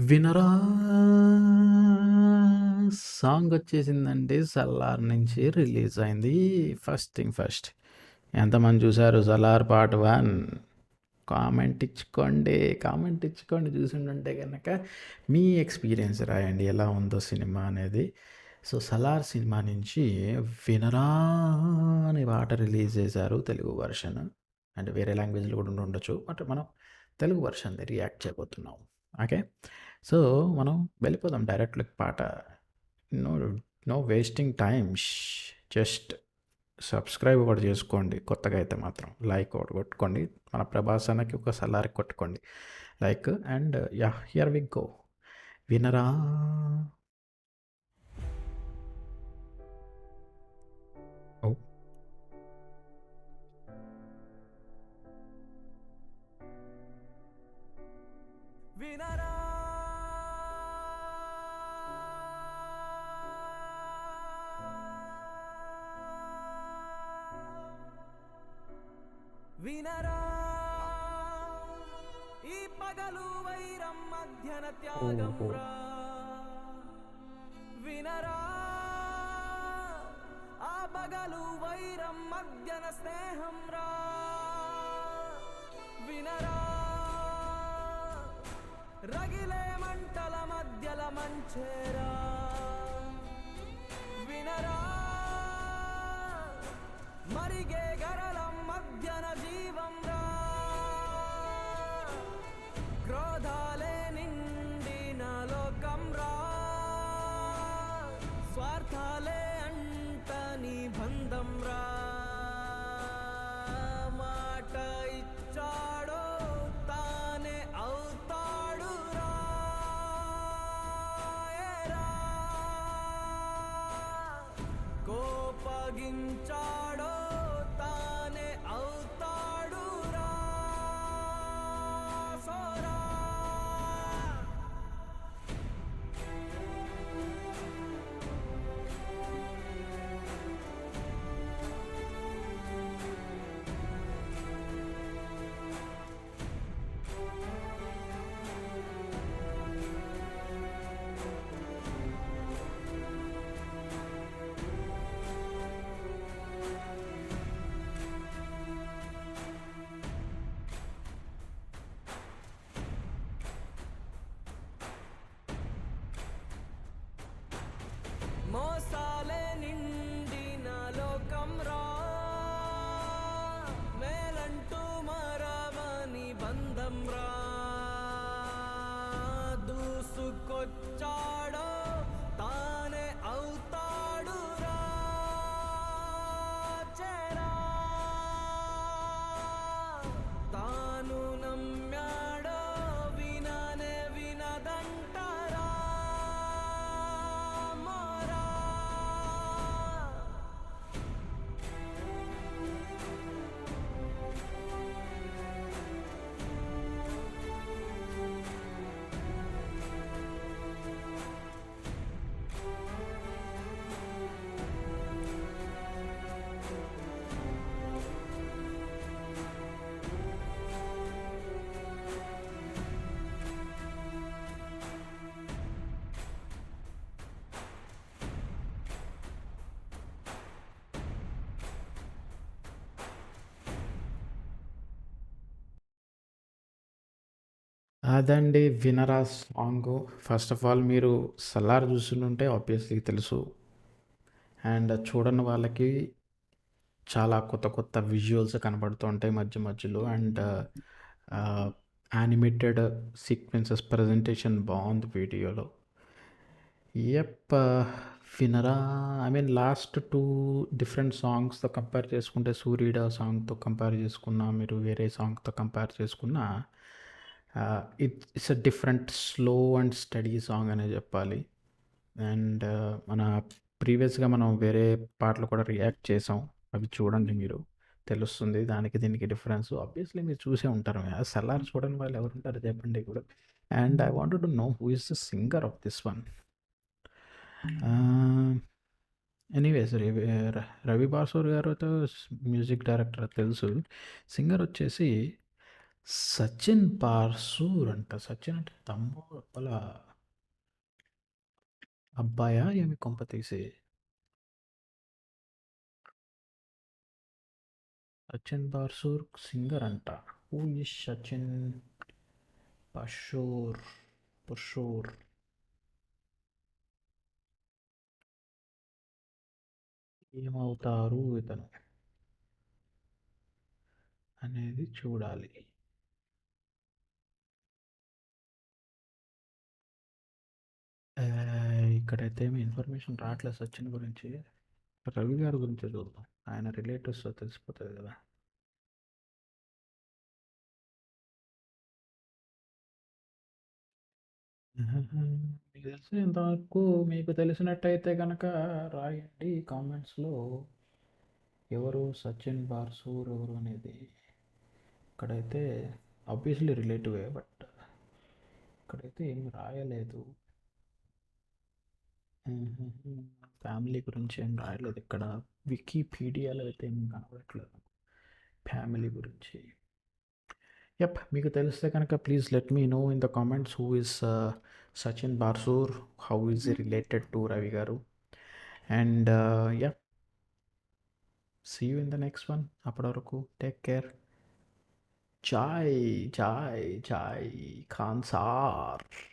వినరా సాంగ్ వచ్చేసిందండి. 'సల్లార్' నుంచి రిలీజ్ అయింది. First thing first. ఎంతమంది చూసారు 'సలార్ పార్ట్ 1'? కామెంట్ ఇచ్చుకోండి చూసిండుంటే గనక. మీ ఎక్స్‌పీరియన్స్ రాయండి ఎలా ఉందో సినిమా అనేది. సో 'సలార్' సినిమా నుంచి 'వినరా' అనే పాట రిలీజ్ చేశారు తెలుగు వర్షన్. అంటే వేరే లాంగ్వేజ్‌లో కూడా ఉండుండొచ్చు. బట్ మనం తెలుగు వర్షన్‌ది రియాక్ట్ చేయబోతున్నాం. ఓకే. సో మనం వెళ్ళిపోదాం డైరెక్ట్‌లోకి పాట. No no wasting time. Just subscribe ఒకటి చేసుకోండి. కొత్తగా అయితే మాత్రం లైక్ ఒకటి కొట్టుకోండి. మన ప్రభాస్ అన్నకి ఒక సలారి కొట్టుకోండి like. And yeah, here we go. వినరా. ఓ వినరా వినరా ఈ పగలు వైరం మధ్యన త్యాగం ఓహో. రా వినరా ఆ పగలు వైరం మధ్యన స్నేహం రా వినరా రగిలే మంటల మధ్యల మంచేరా వినరా మరిగే గరళం మధ్యన జీవం రా క్రోధాలే నిండిన లోకం రా స్వార్థాలే అంటని బంధం రా మాట ఇచ్చాడో తానే అవుతాడు రా ఏరా. కోపగించాడో తానే అవుతాడు రా సోరా. మోసాలే నిండిన లోకం రా మేలంటూ మరవని బంధం రా దూసుకొచ్చాడో తానే అవుతాడు రా చేరా. తాను నమ్మాడో విననే వినదంటరా మోరా. అదండి 'వినరా' సాంగు. ఫస్ట్ ఆఫ్ ఆల్ మీరు 'సలార్' చూసుంటే ఆబ్వియస్లీ తెలుసు. అండ్ చూడని వాళ్ళకి చాలా కొత్త కొత్త విజువల్స్ కనబడుతూ ఉంటాయి మధ్య మధ్యలో. అండ్ యానిమేటెడ్ సీక్వెన్సెస్ ప్రజెంటేషన్ బాగుంది వీడియోలో. యప్. వినరా. ఐ మీన్ లాస్ట్ 2 డిఫరెంట్ సాంగ్స్‌తో కంపేర్ చేసుకుంటే 'సూర్యుడా' సాంగ్‌తో కంపేర్ చేసుకున్నా, మీరు వేరే సాంగ్‌తో కంపేర్ చేసుకున్నా it's a different slow and steady song అనే చెప్పాలి. అండ్ మన ప్రీవియస్‌గా మనం వేరే పాటలు కూడా రియాక్ట్ చేసాం. అవి చూడండి మీరు. తెలుస్తుంది దానికి దీనికి డిఫరెన్స్. ఆబ్వియస్లీ మీరు చూసే ఉంటారు. 'సలార్' చూడని వాళ్ళు ఎవరుంటారు చెప్పండి ఇప్పుడు. And I wanted to know who is the singer of this one. Anyways Ravi Basrur garu అయితే మ్యూజిక్ డైరెక్టర్ తెలుసు. సింగర్ వచ్చేసి సచిన్ పార్సూర్ అంట. సచిన్ అంటే తమ్ముడు వాళ్ళ అబ్బాయా ఏమి కొంప తీసి? సచిన్ పార్సూర్ సింగర్ అంట. Who is Sachin Parsur? పార్సూర్ ఏమవుతారు ఇతను అనేది చూడాలి. ఆ, ఇక్కడైతే ఏమి ఇన్ఫర్మేషన్ రావట్లేదు సచిన్ గురించి. రవి గారి గురించి చూద్దాం. ఆయన రిలేటివ్స్ తెలిసిపోతుంది కదా. మీకు తెలిసినంతవరకు మీకు తెలిసినట్టయితే కనుక రాయండి కామెంట్స్లో. ఎవరు సచిన్ బార్సూర్ ఎవరు అనేది. ఇక్కడైతే ఆబ్వియస్లీ రిలేటివే, బట్ ఇక్కడైతే ఏమి రాయలేదు. ఫ్యామిలీ గురించి ఏం రాయలేదు ఇక్కడ. వికీపీడియాలో అయితే ఏం కనబడట్లేదు ఫ్యామిలీ గురించి. యప్, మీకు తెలిస్తే కనుక please let me know in the comments who is Sachin Basrur, how is related to Ravi garu. And yup, see you in the next one. అప్పటి వరకు take care. Chai chai chai Khan sir.